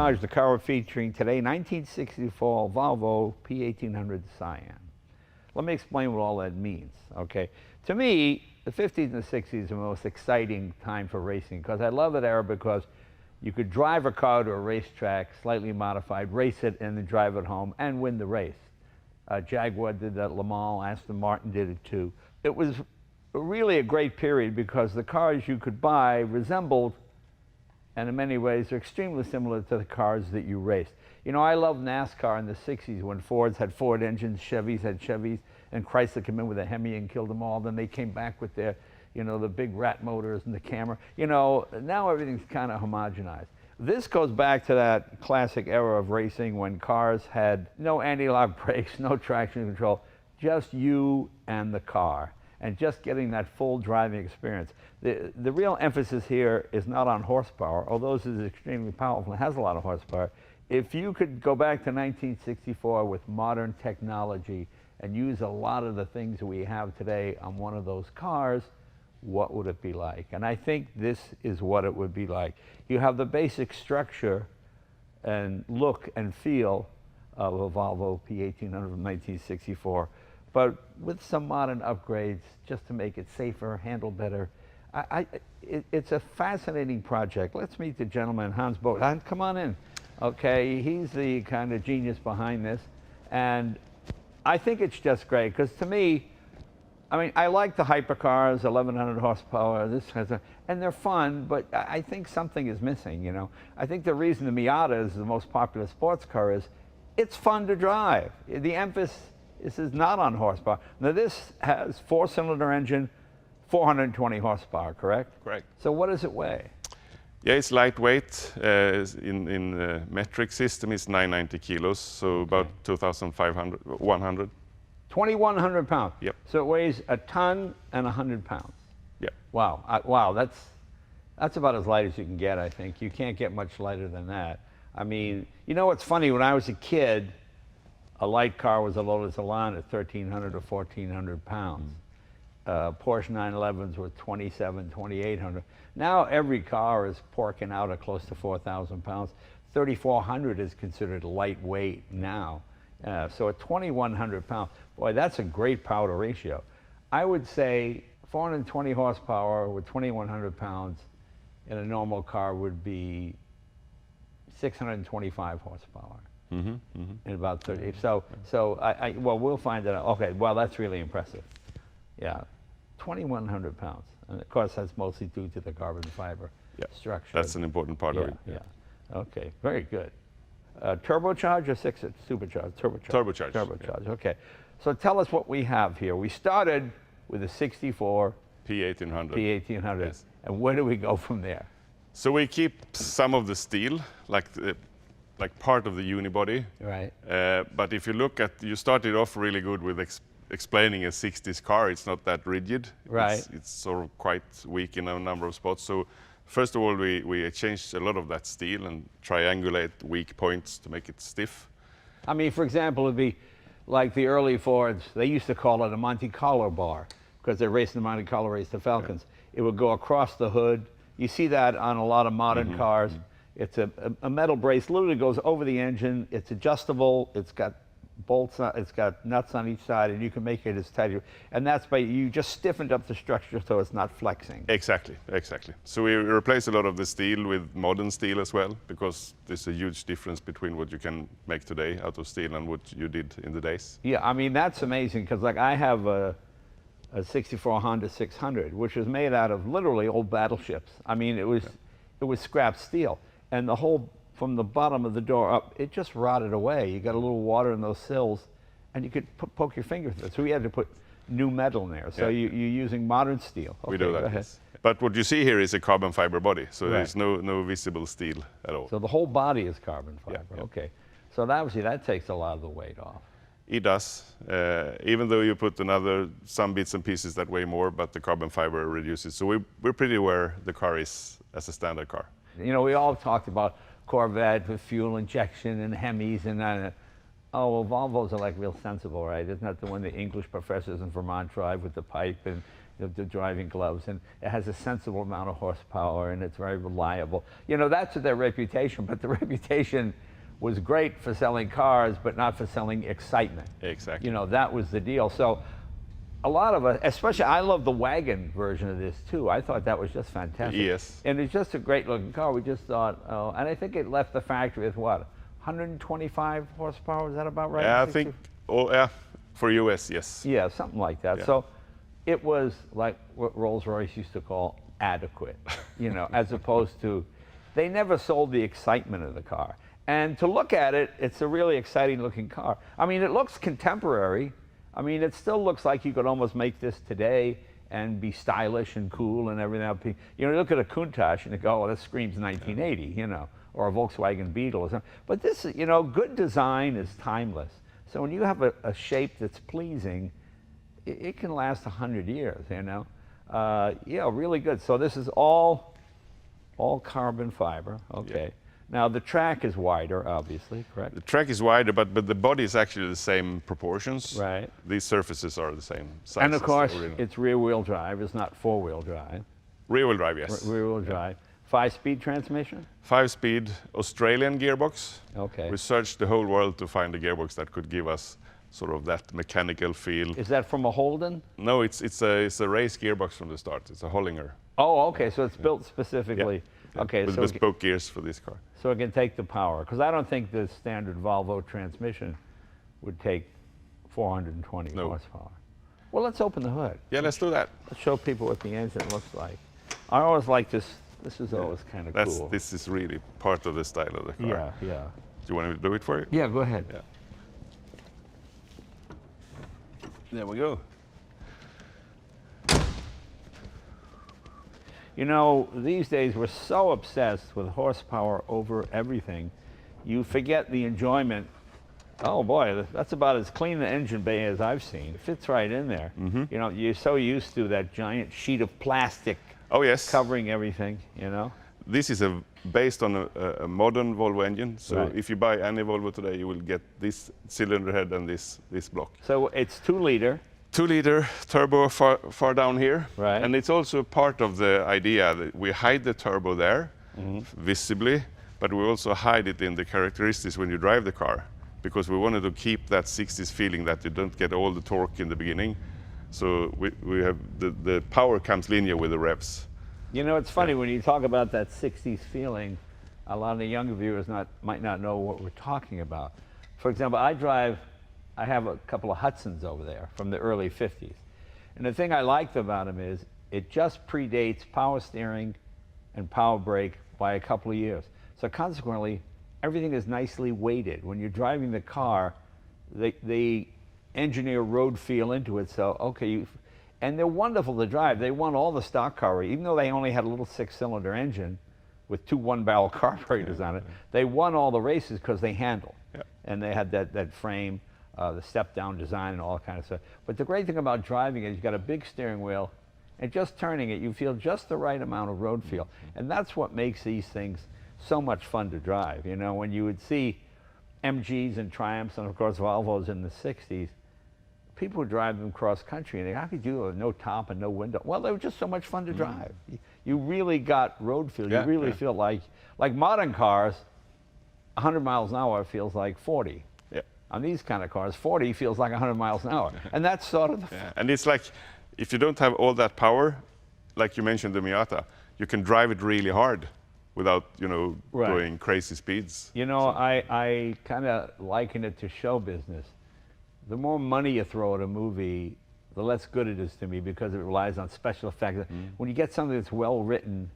Turbocharged, the car we're featuring today, 1964 Volvo P1800 Cyan. Let me explain what all that means, okay? To me, the 50s and the 60s are the most exciting time for racing because I love that era because you could drive a car to a racetrack, slightly modified, race it, and then drive it home and win the race. Jaguar did that, Le Mans, Aston Martin did it too. It was really a great period because the cars you could buy resembled, and in many ways are extremely similar to the cars that you raced. You know, I loved NASCAR in the 60s when Fords had Ford engines, Chevys had Chevys, and Chrysler came in with a Hemi and killed them all. Then they came back with their, you know, the big rat motors and the camera. You know, now everything's kind of homogenized. This goes back to that classic era of racing when cars had no anti-lock brakes, no traction control, just you and the car, and just getting that full driving experience. The real emphasis here is not on horsepower, although this is extremely powerful and has a lot of horsepower. If you could go back to 1964 with modern technology and use a lot of the things that we have today on one of those cars, what would it be like? And I think this is what it would be like. You have the basic structure and look and feel of a Volvo P1800 from 1964, but with some modern upgrades just to make it safer, handle better. It's a fascinating project. Let's meet the gentleman, Hans Boot. Hans, come on in. Okay, he's the kind of genius behind this. And I think it's just great, because to me, I mean, I like the hypercars, 1100 horsepower, this kind of stuff, and they're fun, but I think something is missing, you know. I think the reason the Miata is the most popular sports car is it's fun to drive. The emphasis is not on horsepower. Now this has 4-cylinder engine, 420 horsepower, correct? Correct. So what does it weigh? Yeah, it's lightweight. In metric system, it's 990 kilos, so about 2,100. 2,100 pounds. Yep. So it weighs a ton and 100 pounds. Yep. Wow. Wow. That's about as light as you can get. I think you can't get much lighter than that. I mean, you know what's funny? When I was a kid, a light car was a Lotus Elan at 1,300 to 1,400 pounds. Porsche 911s were 2,700, 2,800. Now every car is porking out at close to 4,000 pounds. 3,400 is considered lightweight now. So at 2,100 pounds, boy, that's a great power to ratio. I would say 420 horsepower with 2,100 pounds in a normal car would be 625 horsepower. In about 30. So well, we'll find that out. Okay, well, that's really impressive. Yeah, 2,100 pounds. And of course, that's mostly due to the carbon fiber structure. That's an important part of it. Yeah. Okay, very good. Turbocharged or supercharged? Turbocharged. Turbocharged, okay. So tell us what we have here. We started with a 64 P1800. P1800. Yes. And where do we go from there? So we keep some of the steel, like part of the unibody. Right. But if you look at, you started off really good with explaining a 60s car. It's not that rigid. Right. It's sort of quite weak in a number of spots. So first of all, we changed a lot of that steel and triangulate weak points to make it stiff. I mean, for example, it'd be like the early Fords. They used to call it a Monte Carlo bar because they're racing the Monte Carlo race, the Falcons. Yeah. It would go across the hood. You see that on a lot of modern cars. It's a metal brace, literally goes over the engine. It's adjustable. It's got bolts, it's got nuts on each side, and you can make it as tight. And that's by, you just stiffened up the structure so it's not flexing. Exactly. So we replaced a lot of the steel with modern steel as well, because there's a huge difference between what you can make today out of steel and what you did in the days. Yeah, I mean, that's amazing, because like I have a 64 Honda 600, which was made out of literally old battleships. I mean, it was scrap steel. And the whole, from the bottom of the door up, it just rotted away. You got a little water in those sills, and you could poke your finger through it. So we had to put new metal in there. So you're using modern steel. Okay, we do that. Yes. But what you see here is a carbon fiber body, so there's no visible steel at all. So the whole body is carbon fiber. Yeah. Okay. So obviously that takes a lot of the weight off. It does, even though you put some bits and pieces that weigh more, but the carbon fiber reduces. So we're pretty where the car is as a standard car. You know, we all talked about Corvette with fuel injection and Hemis and oh, well, Volvos are like real sensible, right? Isn't that the one the English professors in Vermont drive with the pipe? And the driving gloves, and it has a sensible amount of horsepower, and it's very reliable. You know, that's their reputation, but the reputation was great for selling cars, but not for selling excitement. Exactly. You know, that was the deal. So a lot of us, especially, I love the wagon version of this too. I thought that was just fantastic. Yes. And it's just a great looking car. We just thought, oh, and I think it left the factory with what, 125 horsepower, is that about right? Yeah, I think, for US, yes. Yeah, something like that. Yeah. So it was like what Rolls-Royce used to call adequate, you know, as opposed to, they never sold the excitement of the car. And to look at it, it's a really exciting looking car. I mean, it looks contemporary. I mean, it still looks like you could almost make this today and be stylish and cool and everything. You know, you look at a Countach and you go, oh, this screams 1980, you know, or a Volkswagen Beetle or something. But this, you know, good design is timeless. So when you have a shape that's pleasing, it can last 100 years, you know. Yeah, really good. So this is all carbon fiber, okay. Yeah. Now the track is wider, obviously, correct? The track is wider, but the body is actually the same proportions. Right. These surfaces are the same size. And of course, as the original. it's rear-wheel drive. It's not four-wheel drive. Rear-wheel drive, yes. Rear-wheel drive. 5-speed transmission? 5-speed Australian gearbox. Okay. We searched the whole world to find a gearbox that could give us sort of that mechanical feel. Is that from a Holden? No, it's a race gearbox from the start. It's a Hollinger. Oh, okay. So it's built specifically. Yeah. Okay. With So bespoke gears for this car. so it can take the power, because I don't think the standard Volvo transmission would take 420 No. horsepower. Well, let's open the hood. Yeah, let's do that. Let's show people what the engine looks like. I always like this. This is always kind of cool. This is really part of the style of the car. Yeah, yeah. Do you want me to do it for you? Yeah, go ahead. Yeah. There we go. You know, these days we're so obsessed with horsepower over everything, you forget the enjoyment. Oh boy, that's about as clean an engine bay as I've seen. It fits right in there. You know, you're so used to that giant sheet of plastic Oh yes. covering everything, you know? This is based on a modern Volvo engine. So Right. if you buy any Volvo today, you will get this cylinder head and this block. So it's 2 liter. 2-liter turbo far down here. Right. And it's also part of the idea that we hide the turbo there visibly, but we also hide it in the characteristics when you drive the car, because we wanted to keep that 60s feeling that you don't get all the torque in the beginning. So we have the power comes linear with the revs. You know, it's funny when you talk about that 60s feeling, a lot of the younger viewers might not know what we're talking about. For example, I have a couple of Hudsons over there from the early 50s. And the thing I liked about them is it just predates power steering and power brake by a couple of years. So consequently, everything is nicely weighted. When you're driving the car, they engineer road feel into it. So, okay, and they're wonderful to drive. They won all the stock car, even though they only had a little 6-cylinder engine with 2 one-barrel carburetors on it. They won all the races because they handle. Yeah. And they had that frame, the step-down design and all that kind of stuff. But the great thing about driving is you've got a big steering wheel, and just turning it, you feel just the right amount of road feel. And that's what makes these things so much fun to drive. You know, when you would see MGs and Triumphs and, of course, Volvos in the 60s, people would drive them cross country, and how could you do it with no top and no window? Well, they were just so much fun to drive. You really got road feel. Yeah, You really feel like modern cars, 100 miles an hour feels like 40. Yeah. On these kind of cars, 40 feels like 100 miles an hour. And that's sort of the Yeah. And it's like, if you don't have all that power, like you mentioned the Miata, you can drive it really hard without, you know, Right. going crazy speeds. You know, I kind of liken it to show business. The more money you throw at a movie, the less good it is to me, because it relies on special effects. When you get something that's well written,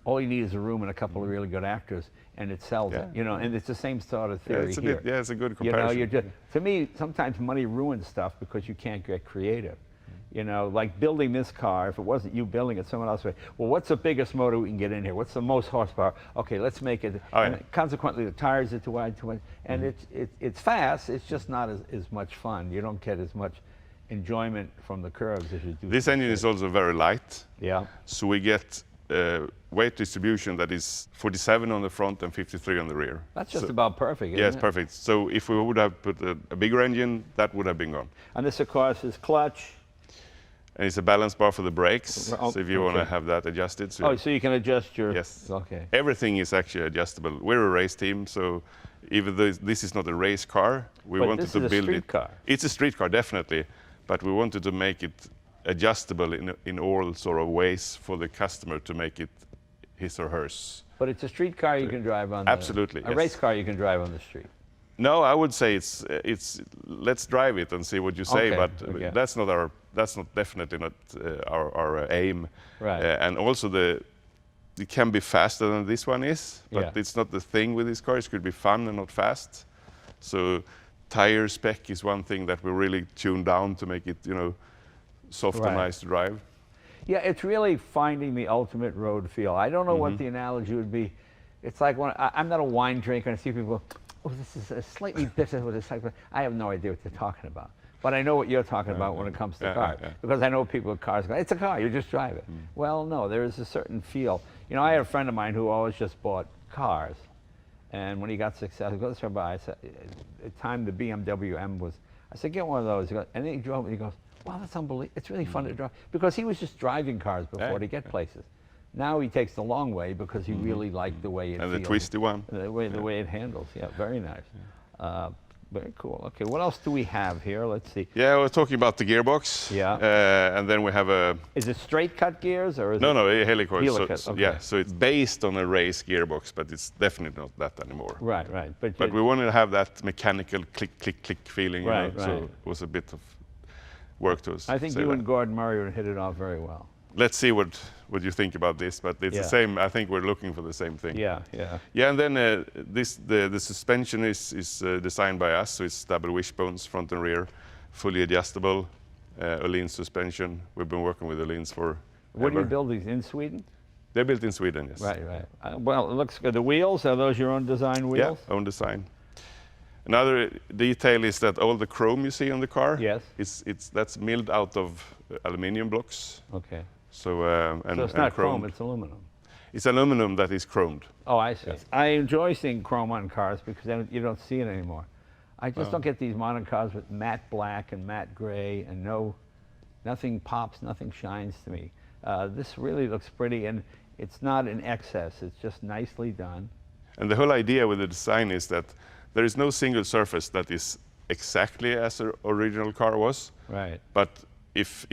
all you need is a room and a couple of really good actors, and it sells it. You know, and it's the same sort of theory it's a here. bit, it's a good You know, comparison. you're just, to me, sometimes money ruins stuff because you can't get creative. You know, like building this car, if it wasn't you building it, someone else would, well, what's the biggest motor we can get in here? What's the most horsepower? Okay, let's make it. Oh, and yeah. consequently, the tires are too wide, and it's fast, it's just not as much fun. You don't get as much enjoyment from the curves as you do. This engine is also very light, Yeah. so we get weight distribution that is 47 on the front and 53 on the rear. That's just So- about perfect, Yeah, isn't it's it? perfect. So if we would have put a bigger engine, that would have been gone. And this, of course, is clutch. And it's a balance bar for the brakes, Oh, so if you want to okay. have that adjusted. So Oh, so you can adjust your... yes. Okay. Everything is actually adjustable. We're a race team, so even though this is not a race car, we But wanted this to is a build street it. car. It's a street car, definitely, but we wanted to make it adjustable in all sort of ways for the customer to make it his or hers. But it's a street car you can drive on Absolutely, a yes. race car you can drive on the street. No, I would say it's let's drive it and see what you say, Okay, but okay. that's not definitely not our aim. Right. And also it can be faster than this one is, but Yeah. it's not the thing with these cars. It could be fun and not fast. So tire spec is one thing that we really tune down to make it, soft and Right. nice to drive. Yeah, it's really finding the ultimate road feel. I don't know what the analogy would be. It's like when I'm not a wine drinker and I see people, oh, this is a slightly different with this type of, I have no idea what they're talking about. But I know what you're talking about when it comes to cars. Because I know people with cars go, it's a car, you just drive it. Well, no, there is a certain feel. I had a friend of mine who always just bought cars. And when he got successful, he goes, let's buy. I said, at the time the BMW M was, I said, get one of those. He goes, and then he drove, and he goes, wow, that's unbelievable. It's really fun to drive. Because he was just driving cars before to get places. Now he takes the long way because he really liked the way it feels. And the twisty one. The way it handles. Yeah, very nice. Very cool. Okay, what else do we have here? Let's see. Yeah, we're talking about the gearbox. Yeah. And then we have a... Is it straight cut gears or is it? No, a helicoil. Helicoil, So, okay. yeah, so it's based on a race gearbox, but it's definitely not that anymore. Right. But we wanted to have that mechanical click, click, click feeling, Right. so it was a bit of work to us. I think you and Gordon Murray would hit it off very well. Let's see what you think about this, but it's the same. I think we're looking for the same thing. Yeah. Yeah, and then the suspension is designed by us, so it's double wishbones, front and rear, fully adjustable, Öhlins suspension. We've been working with Öhlins for. Where do you build these? In Sweden? They're built in Sweden, yes. Right. Well, it looks good. The wheels, are those your own design wheels? Yeah, own design. Another detail is that all the chrome you see on the car, Yes. that's milled out of aluminium blocks. Okay. So So it's not chrome, it's aluminum. It's aluminum that is chromed. Oh, I see. Yes. I enjoy seeing chrome on cars because you don't see it anymore. I just don't get these modern cars with matte black and matte gray and nothing pops, nothing shines to me. This really looks pretty, and it's not in excess. It's just nicely done. And the whole idea with the design is that there is no single surface that is exactly as the original car was. Right. But if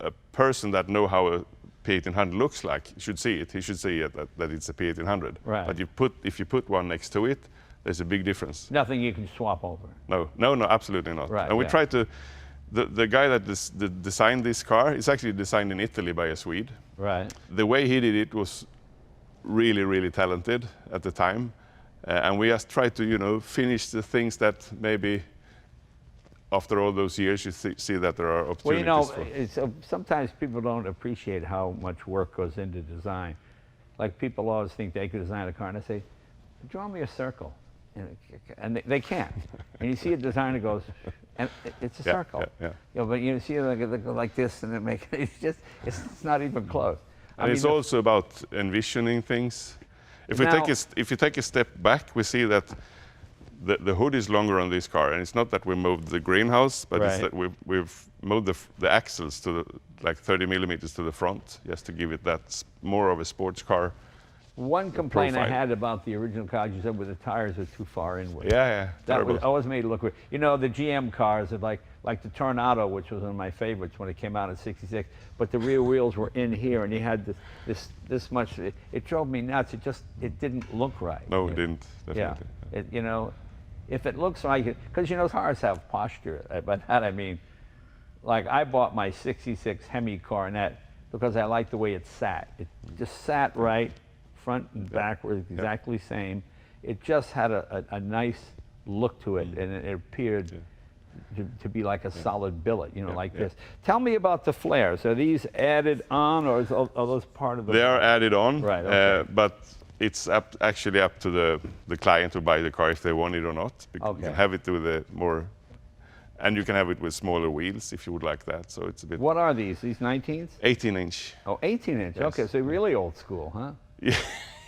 a person that know how a P1800 looks like should see it, he should see it that it's a P1800. Right. But if you put one next to it, there's a big difference. Nothing you can swap over. No, absolutely not. Right, and we yeah. tried to, the guy that designed this car is actually designed in Italy by a Swede. Right. The way he did it was really, really talented at the time. And we just tried to, finish the things that maybe after all those years you see that there are opportunities for. Sometimes people don't appreciate how much work goes into design. Like people always think they could design a car, and I say, draw me a circle. And they can't. And you see a designer goes, and it's a circle. Yeah. But you see it like this, and it's not even close. And it's also about envisioning things. If you take a step back, we see that the hood is longer on this car, and it's not that we moved the greenhouse, but it's that we've moved the axles to like 30 millimeters to the front, just to give it that more of a sports car. One complaint I had about the original cars, you said, were the tires were too far inward. Yeah. That always made it look weird. The GM cars are like the Tornado, which was one of my favorites when it came out in '66, but the rear wheels were in here, and you had this much. It drove me nuts. It didn't look right. No, it didn't. Definitely. Yeah. If it looks like it, because cars have posture. By that I mean, like I bought my '66 Hemi Coronet because I liked the way it sat. It just sat right. Front and back were exactly same. It just had a nice look to it, and it appeared to be like a solid billet, like this. Tell me about the flares. Are these added on, or are those part of the? They are added on, right? Okay. But it's actually up to the client to buy the car if they want it or not. You can have it with a more, and you can have it with smaller wheels if you would like that. So it's a bit. What are these? These 19s? 18-inch. Oh, 18-inch. Yes. Okay, so really old school, huh? Yeah,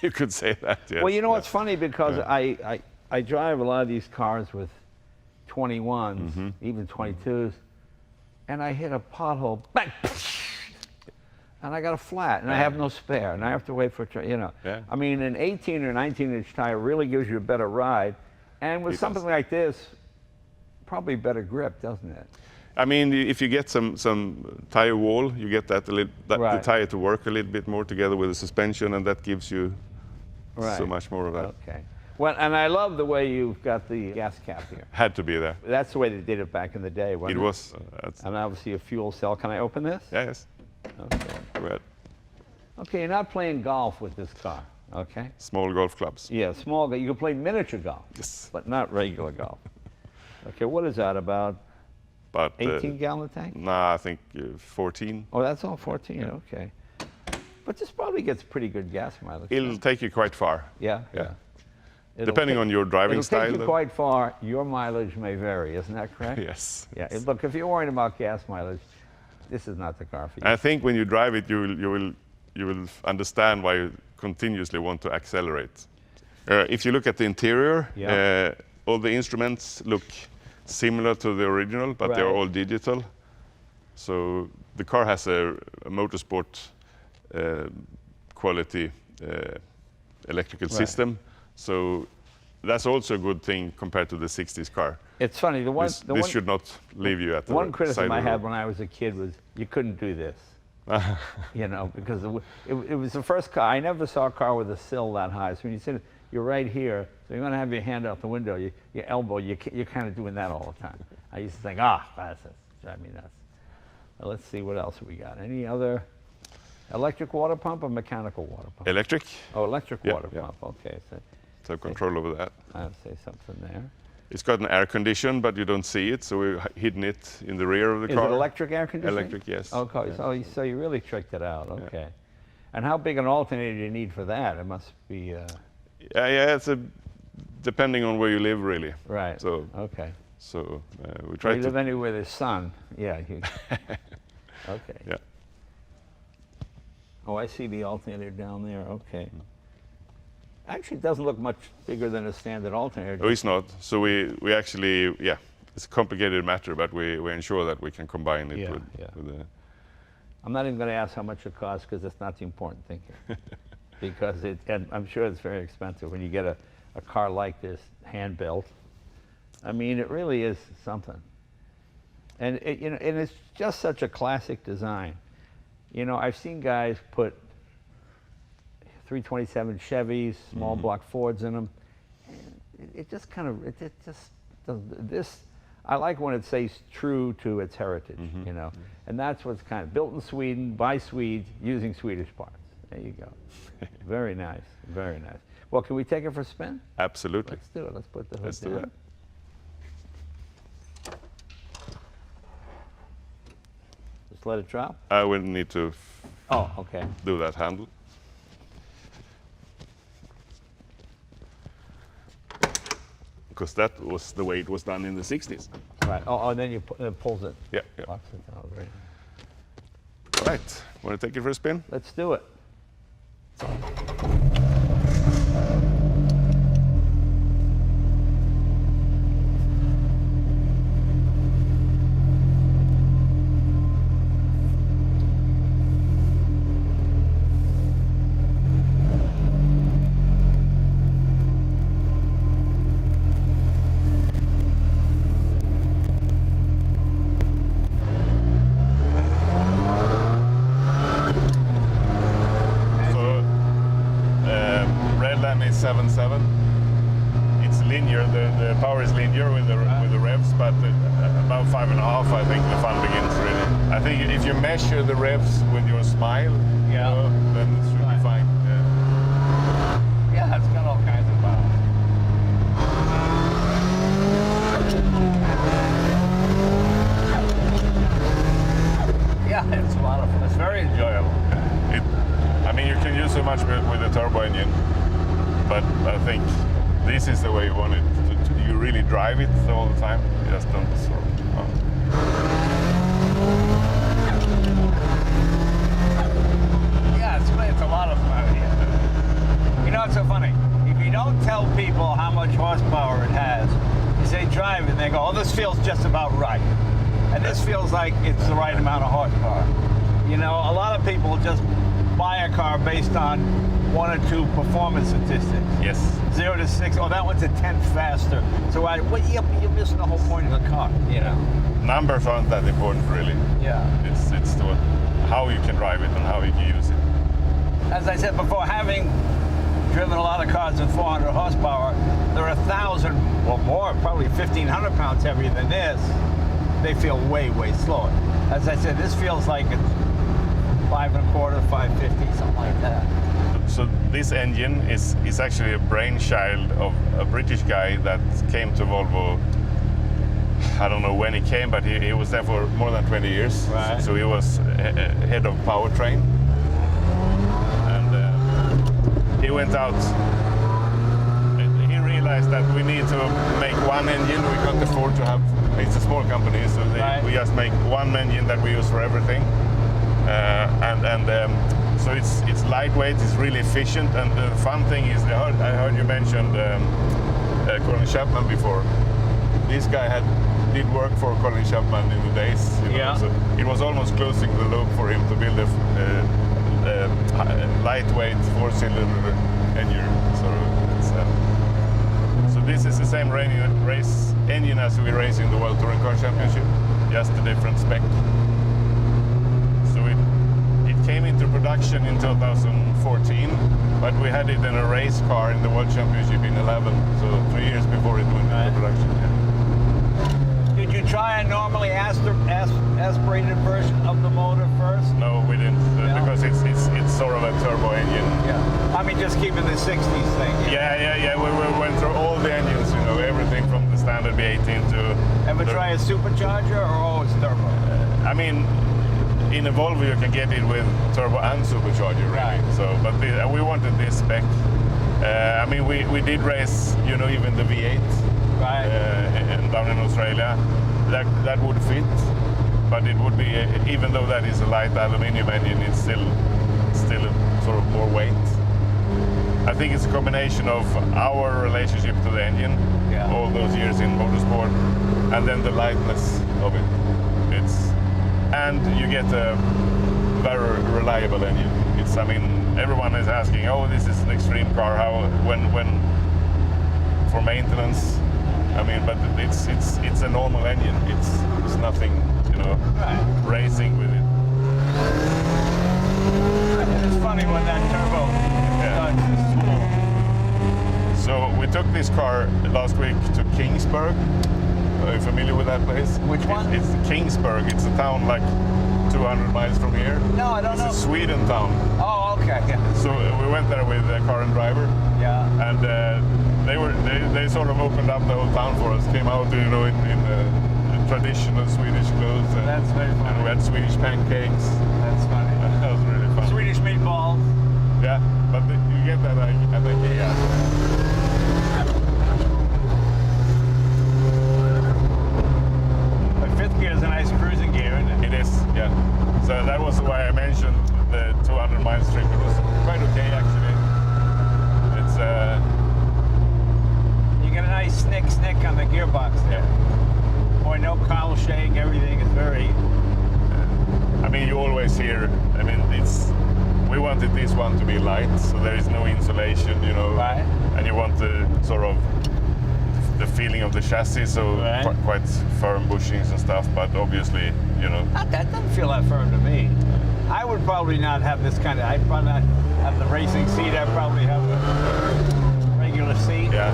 you could say that. Yes. Well, what's funny, because I drive a lot of these cars with 21s, even 22s, and I hit a pothole, bang, and I got a flat, and I have no spare, and I have to wait for, you know. Yeah. I mean, an 18 or 19-inch tire really gives you a better ride, and with something like this, probably better grip, doesn't it? I mean, if you get some tire wall, you get that the tire to work a little bit more together with the suspension, and that gives you so much more of that. Okay. Well, and I love the way you've got the gas cap here. Had to be there. That's the way they did it back in the day, wasn't it? It was. And obviously a fuel cell. Can I open this? Yeah, yes. Okay. Go ahead. Okay, you're not playing golf with this car, okay? Small golf clubs. Yeah, small golf. You can play miniature golf, Yes. but not regular golf. Okay, what is that, about But 18-gallon tank? Nah, I think 14. Oh, that's all 14, okay. But this probably gets pretty good gas mileage. It'll take you quite far. Yeah? Yeah. Depending on your driving style. It'll take you quite far. Your mileage may vary, isn't that correct? Yes. Yeah, look, if you're worried about gas mileage, this is not the car for you. I think when you drive it, you will understand why you continuously want to accelerate. If you look at the interior, all the instruments look similar to the original, but they're all digital. So the car has a motorsport quality electrical system. So that's also a good thing compared to the 60s car. It's funny, This should not leave you at the one criticism I side of the had road. when I was a kid was you couldn't do this. You know, because it was the first car. I never saw a car with a sill that high. So when you sit, you're right here, so you're going to have your hand out the window, your elbow, you're kind of doing that all the time. I used to think, that's drive me nuts. Well, let's see what else we got. Any other electric water pump or mechanical water pump? Electric. Oh, electric water yeah. pump. Okay, So control over that. I'll say something there. It's got an air condition, but you don't see it, so we've hidden it in the rear of the car. Is it electric air conditioning? Electric, yes. Okay, so you really tricked it out. Okay. And how big an alternator do you need for that? It must be. Yeah, it's depending on where you live, really. Right. So okay. So we try you to live anywhere there's sun. Yeah. Okay. Yeah. Oh, I see the alternator down there. Okay. Actually, it doesn't look much bigger than a standard alternator. Oh, it's not. So we actually, it's a complicated matter, but we ensure that we can combine it with the. I'm not even going to ask how much it costs because that's not the important thing here. Because and I'm sure it's very expensive when you get a car like this hand built. I mean, it really is something. And and it's just such a classic design. You know, I've seen guys put 327 Chevys, small block Fords in them. It just kind of, it just doesn't, this, I like when it stays true to its heritage, you know. And that's what's kind of built in Sweden, by Swedes, using Swedish parts. There you go. Very nice, very nice. Well, can we take it for a spin? Absolutely. Let's do it. Let's put the hood Let's down. do that. Just let it drop? I will need to Okay. do that handle. Because that was the way it was done in the 60s. Right. Oh, and then it pulls it. Yeah. Locks it down. Right. All right. Want to take it for a spin? Let's do it. So, red line is 7.7. It's linear. The power is linear with the revs, but about 5.5, I think the fun begins really. I think if you measure the revs with your smile, then it should be fine. Yeah, it's got all kinds of power. Yeah, it's a lot of fun. It's very enjoyable. I mean, you can use so much with the turbo engine, but I think this is the way you want it. You really drive it all the time. You just don't sort of, Yeah, it's a lot of fun. Yeah. You know, it's so funny. If you don't tell people how much horsepower it has, you say drive it, and they go, "Oh, this feels just about right." And this feels like it's the right amount of horsepower. You know, a lot of people just buy a car based on 1 or 2 performance statistics. Yes. 0 to 6. Oh, that one's a 10th faster. So you're missing the whole point of the car. You know. Numbers aren't that important, really. Yeah. It's how you can drive it and how you can use it. As I said before, having driven a lot of cars with 400 horsepower, they're 1,000 or more, probably 1,500 pounds heavier than this. They feel way, way slower. As I said, this feels like it's 5 1/4, 550, something like that. So this engine is actually a brainchild of a British guy that came to Volvo. I don't know when he came, but he was there for more than 20 years. Right. So he was head of powertrain. And he went out. He realized that we need to make one engine. We can't afford to have, it's a small company, so we just make one engine that we use for everything. So it's lightweight, it's really efficient, and the fun thing is, I heard you mentioned Colin Chapman before. This guy did work for Colin Chapman in the days, you know, yeah. So it was almost closing the loop for him to build a lightweight 4-cylinder engine. So this is the same race engine as we race in the World Touring Car Championship, just a different spec. Came into production in 2014, but we had it in a race car in the World Championship in 11, so 3 years before it went into production. Yeah. Did you try a normally aspirated version of the motor first? No, we didn't, because it's sort of a turbo engine. Yeah. I mean, just keeping the 60s thing. Yeah. We went through all the engines, you know, everything from the standard B18 to... Ever try a supercharger or always turbo? I mean, in a Volvo you can get it with turbo and supercharger, really. Right. So, but we wanted this spec. I mean, we did race, you know, even the V8 down in Australia. That would fit, but it would be, even though that is a light aluminium engine, it's still sort of more weight. I think it's a combination of our relationship to the engine, all those years in motorsport, and then the lightness of it. And you get a very reliable engine. I mean, everyone is asking, oh, this is an extreme car, when for maintenance. I mean, but it's a normal engine. It's nothing, you know, racing with it. And it's funny when that turbo starts. So we took this car last week to Kingsburg. Are you familiar with that place? Which one? It's Kingsburg. It's a town like 200 miles from here. No, I don't know. It's a Sweden town. Oh, okay. Yeah. So we went there with a car and driver. Yeah. And they sort of opened up the whole town for us. Came out, you know, in traditional Swedish clothes. That's very funny. And we had Swedish pancakes. That's funny. That was really fun. Swedish meatballs. Yeah, but you get that at IKEA. Fifth gear is a nice cruising gear, isn't it? It is, yeah. So that was why I mentioned the 200 miles trip. It was quite okay, actually. It's you get a nice snick on the gearbox there. Boy, no cowl shake. Everything is very. I mean, you always hear. I mean, we wanted this one to be light, so there is no insulation, you know. Right. And you want the sort of the feeling of the chassis, so quite firm bushings and stuff, but obviously, you know. That doesn't feel that firm to me. I would probably not have this kind of, I'd probably not have the racing seat, I'd probably have a regular seat. Yeah.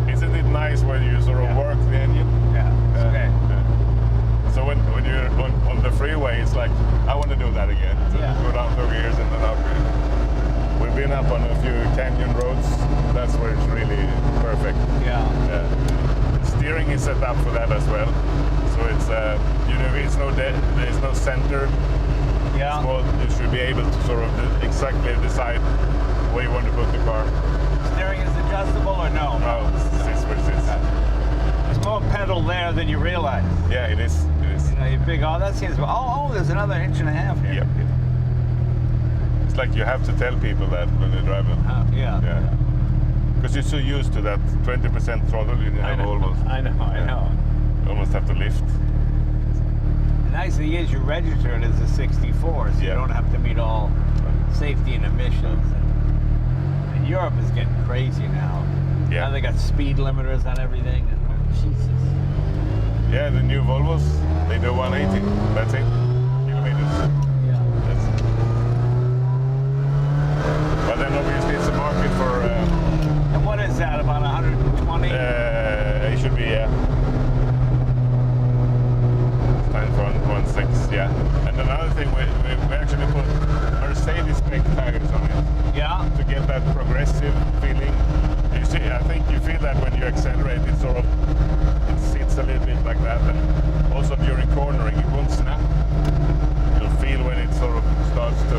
Isn't it nice when you sort of work the engine? Yeah, okay. So when you're on the freeway, it's like, I want to do that again. So go down 2 gears and then up. We've been up on a few canyon roads. That's where it's really perfect. Yeah. Steering is set up for that as well. So it's, you know, there's no center. Yeah. Well, you should be able to sort of exactly decide where you want to put the car. Steering is adjustable or no? No, it's where it is. There's more pedal there than you realize. Yeah, it is. It is. You know, you big, that seems, there's another 1.5 inches here. Yep. It's like you have to tell people that when they drive it. Yeah. Yeah. Because you're so used to that 20% throttle, you have almost. I know. You almost have to lift. The nice thing is you register it as a 64, so you don't have to meet all safety and emissions. And Europe is getting crazy now. Yeah. Now they got speed limiters on everything. And, Jesus. Yeah, the new Volvos, they do 180. That's it. Kilometers. Yeah. That's it. But then obviously it's a market for. And what is that? About 120? It should be, yeah. It's time for 1.6, yeah. And another thing, we actually put Mercedes spec tires on it. Yeah. To get that progressive feeling. You see, I think you feel that when you accelerate, it sort of it sits a little bit like that, and also during cornering, it won't snap. You'll feel when it sort of starts to.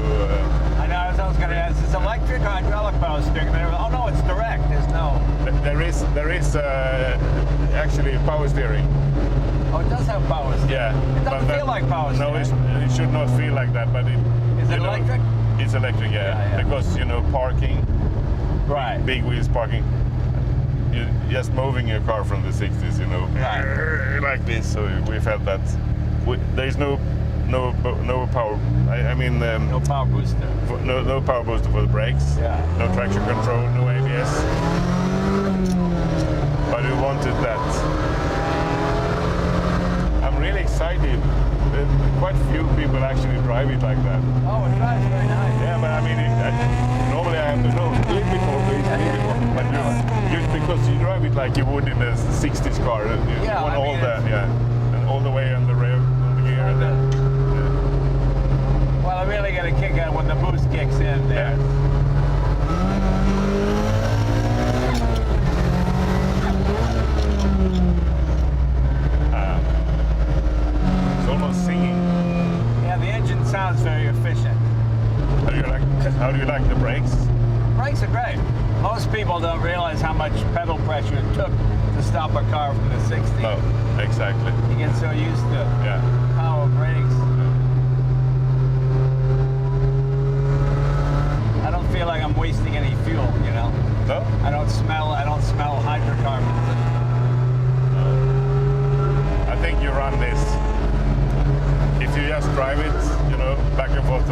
I know. I was going to ask, is it electric or hydraulic power steering? Oh no, it's direct. There's no. There is actually power steering. Oh, it does have power steering. Yeah. It doesn't feel like power steering. No, it should not feel like that, but it. Is it electric? It's electric, yeah. Because parking. Right. Big wheels parking. You're just moving your car from the 60s, Right. like this. So we felt that there's no power. I mean, No power booster. no power booster for the brakes. Yeah. No traction control. No ABS. But we wanted that. I'm really excited. Quite few people actually drive it like that. Oh, it drives very nice. Yeah, but I mean, normally I have to know a little bit more, but because you drive it like you would in a 60s car. You want all that, and all the way on the rear, on the gear. And Well, I really get a kick out when the boost kicks in there. It's almost singing. Yeah, the engine sounds very efficient. How do you like the brakes? Brakes are great. Most people don't realize how much pedal pressure it took to stop a car from the 60s. No, exactly. You get so used to Yeah. power brakes. I don't feel like I'm wasting any fuel, No? I don't smell hydrocarbons. I think you run this. If you just drive it, back and forth,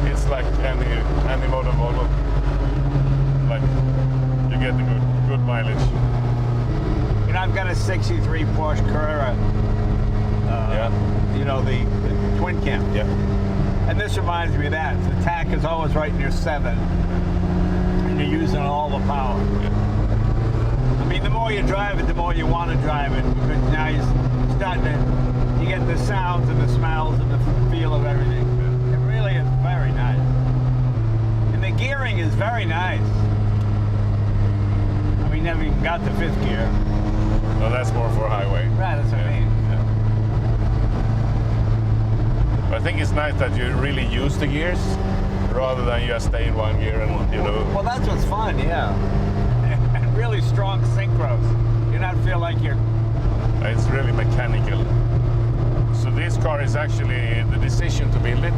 it's like any modern Volvo. Like you get the good mileage. I've got a 63 Porsche Carrera. The twin cam. Yeah. And this reminds me of that. The tach is always right in your 7. And you're using all the power. I mean, the more you drive it, the more you want to drive it. Because now you're starting to, you get the sounds and the smells and the feel of everything. It really is very nice. And the gearing is very nice. I mean, never even got to 5th gear. No, that's more for highway. Right, that's what I mean. But I think it's nice that you really use the gears rather than just stay in one gear and Well, that's what's fun, yeah. And really strong synchros. You not feel like you're. It's really mechanical. So this car is actually the decision to build it.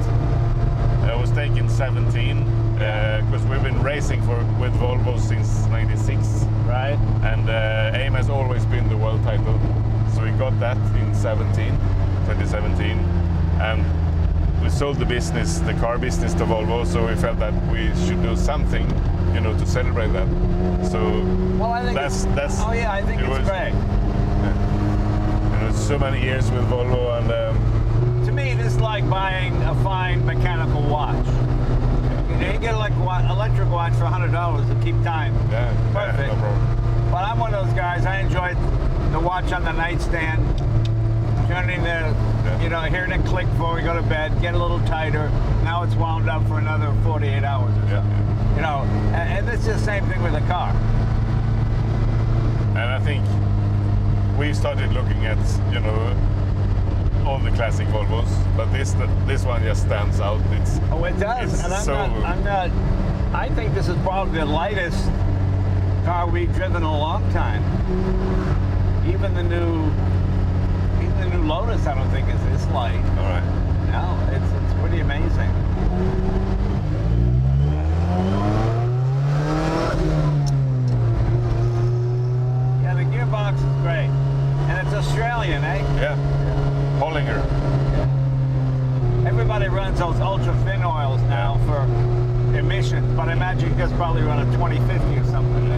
Was taken 17 because we've been racing with Volvo since '96. Right. And AIM has always been the world title. So we got that in 2017. And we sold the car business to Volvo, so we felt that we should do something, to celebrate that. So well, I think that's oh yeah, I think it's great. So many years with Volvo, and to me, this is like buying a fine mechanical watch. You get an electric watch for $100 to keep time. Yeah, perfect. No problem. But I'm one of those guys. I enjoy the watch on the nightstand, turning hearing it click before we go to bed, get a little tighter. Now it's wound up for another 48 hours or so. And it's the same thing with a car. And I think we started looking at, all the classic Volvos, but this one just stands out. It does. And I think this is probably the lightest car we've driven in a long time. Even the new Lotus, I don't think is this light. All right. No, it's pretty amazing. Italian, eh? Yeah. Hollinger. Everybody runs those ultra thin oils now for emissions, but I imagine you guys probably run a 2050 or something.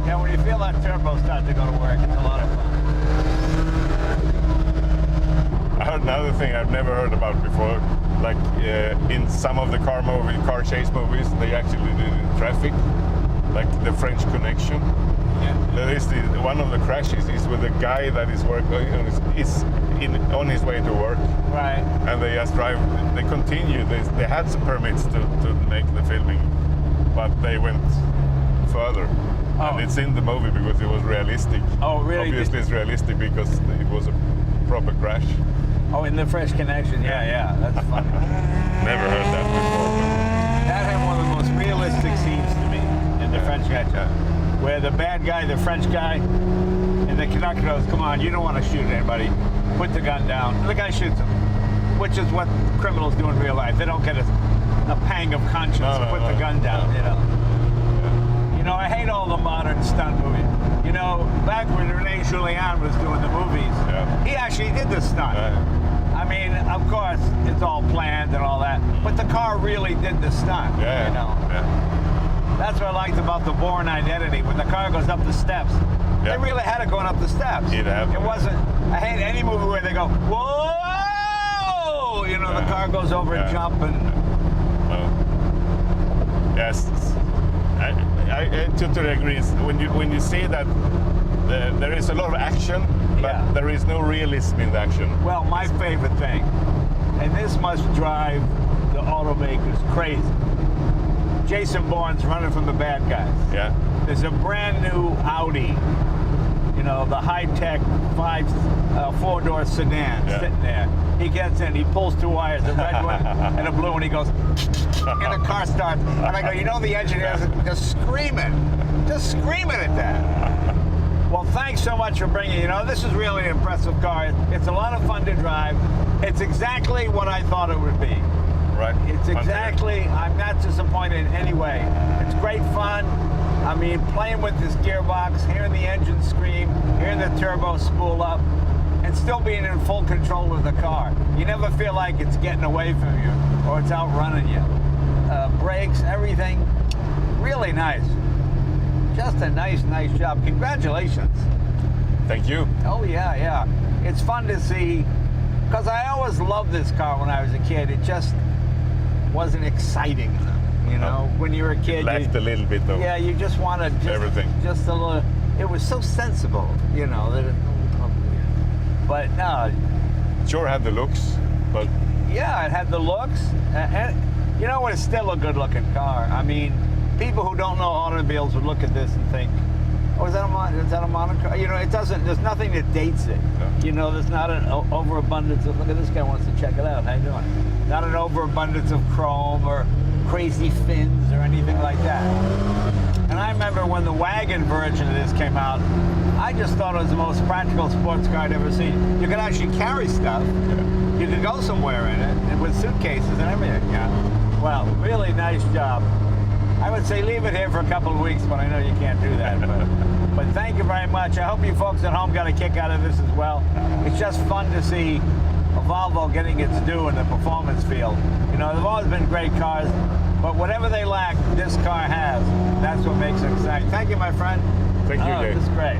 Yeah, when you feel that turbo start to go to work, it's a lot of fun. I heard another thing I've never heard about before. Like in some of the car chase movies, they actually did it in traffic, like the French Connection. Yeah. There is one of the crashes is with a guy that is on his way to work. Right. And they just drive. They continue. They had some permits to make the filming, but they went further. Oh. And it's in the movie because it was realistic. Oh, really? Obviously, it's realistic because it was a proper crash. Oh, in the French Connection. Yeah, that's funny. Never heard that before. That had one of the most realistic scenes to me in the French Connection, where the bad guy, the French guy, and the conductor goes, "Come on, you don't want to shoot anybody. Put the gun down." And the guy shoots him, which is what criminals do in real life. They don't get a pang of conscience to put the gun down, you know. You know, I hate all the modern stunt movies. You know, back when Rene Julien was doing the movies, he actually did the stunt. I mean, of course, it's all planned and all that, but the car really did the stunt, you know. That's what I liked about the Bourne Identity. When the car goes up the steps, they really had it going up the steps. It wasn't, I hate any movie where they go, whoa! You know, the car goes over and jump and... Yes, I totally agree. When you see that there is a lot of action, but there is no realism in the action. Well, my favorite thing, and this must drive the automakers crazy. Jason Bourne's running from the bad guys. Yeah. There's a brand new Audi, you know, the high-tech four-door sedan sitting there. He gets in, he pulls two wires, a red one and a blue one. He goes, and the car starts. And I go, you know, the engineers are just screaming at that. Well, thanks so much for bringing, you know, this is really an impressive car. It's a lot of fun to drive. It's exactly what I thought it would be. Right. It's exactly, I'm not disappointed in any way. It's great fun. I mean, playing with this gearbox, hearing the engine scream, hearing the turbo spool up, and still being in full control of the car. You never feel like it's getting away from you or it's outrunning you. Brakes, everything, really nice. Just a nice job. Congratulations. Thank you. Oh, yeah. It's fun to see, because I always loved this car when I was a kid. It just wasn't exciting enough, you know? When you were a kid, it lacked a little bit of you just wanted everything. Just a little. It was so sensible, you know. But no. Sure had the looks, but yeah, it had the looks, and you know, it's still a good-looking car. I mean, people who don't know automobiles would look at this and think, "Oh, is that a modern car?" You know, it doesn't. There's nothing that dates it. No. You know, there's not an overabundance of. Look at this guy wants to check it out. How you doing? Not an overabundance of chrome or crazy fins or anything like that. And I remember when the wagon version of this came out, I just thought it was the most practical sports car I'd ever seen. You could actually carry stuff. You could go somewhere in it, and with suitcases and everything. Yeah. Well, really nice job. I would say leave it here for a couple of weeks, but I know you can't do that. But thank you very much. I hope you folks at home got a kick out of this as well. It's just fun to see a Volvo getting its due in the performance field. You know, they've always been great cars, but whatever they lack, this car has. That's what makes it exciting. Thank you, my friend. thank you, Dave. This is great.